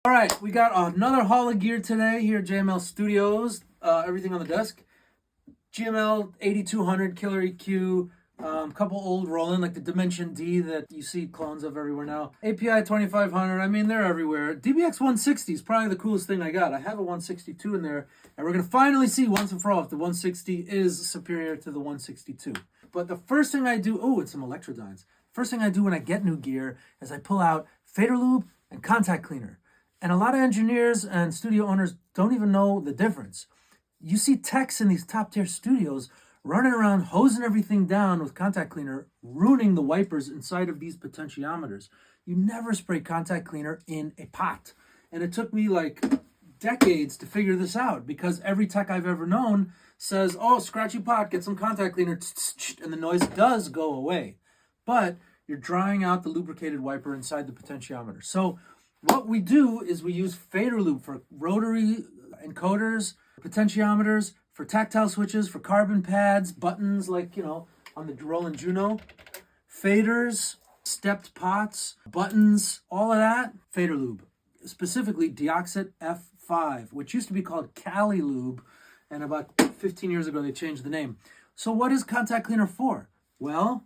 All right, we got another haul of gear today here at JML Studios. Everything on the desk. GML 8200 Killer EQ, couple old Roland like the Dimension D that you see clones of everywhere now. API 2500, I mean, they're everywhere. DBX 160 is probably the coolest thing I got. I have a 162 in there, and we're going to finally see once and for all if the 160 is superior to the 162. But the first thing I do, oh, it's some Electrodynes. First thing I do when I get new gear is I pull out fader lube and contact cleaner. And a lot of engineers and studio owners don't even know the difference. You see techs in these top tier studios running around hosing everything down with contact cleaner, ruining the wipers inside of these potentiometers. You never spray contact cleaner in a pot. And it took me like decades to figure this out because every tech I've ever known says, oh, scratchy pot, get some contact cleaner, and the noise does go away. But you're drying out the lubricated wiper inside the potentiometer. So what we do is we use fader lube for rotary encoders, potentiometers, for tactile switches, for carbon pads, buttons like, on the Roland Juno, faders, stepped pots, buttons, all of that, fader lube. Specifically Deoxit F5, which used to be called Cali Lube, and about 15 years ago they changed the name. So what is contact cleaner for? Well,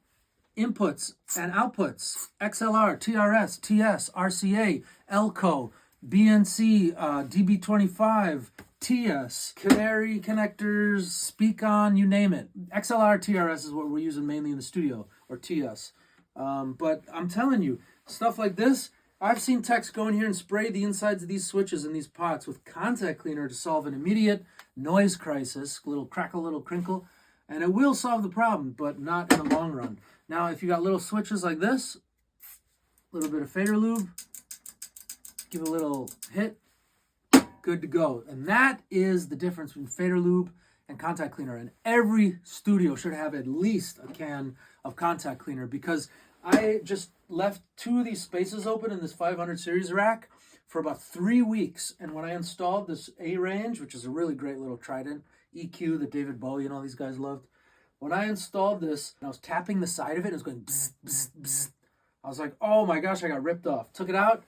inputs and outputs, XLR, TRS, TS, RCA, Elco, BNC, DB25, TS, Canary connectors, speak on, you name it. XLR, TRS is what we're using mainly in the studio, or TS. But I'm telling you, stuff like this, I've seen techs go in here and spray the insides of these switches in these pots with contact cleaner to solve an immediate noise crisis, little crackle, little crinkle, and it will solve the problem, but not in the long run. Now, if you got little switches like this, a little bit of fader lube, give it a little hit, good to go. And that is the difference between fader lube and contact cleaner. And every studio should have at least a can of contact cleaner because I just left 2 of these spaces open in this 500 series rack for about 3 weeks. And when I installed this A-Range, which is a really great little Trident EQ that David Bowie and all these guys loved, when I installed this, and I was tapping the side of it, it was going bzz, bzz, bzz. I was like, oh my gosh, I got ripped off. Took it out.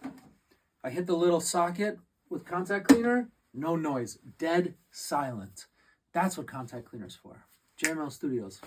I hit the little socket with contact cleaner. No noise. Dead silent. That's what contact cleaner is for. JML Studios.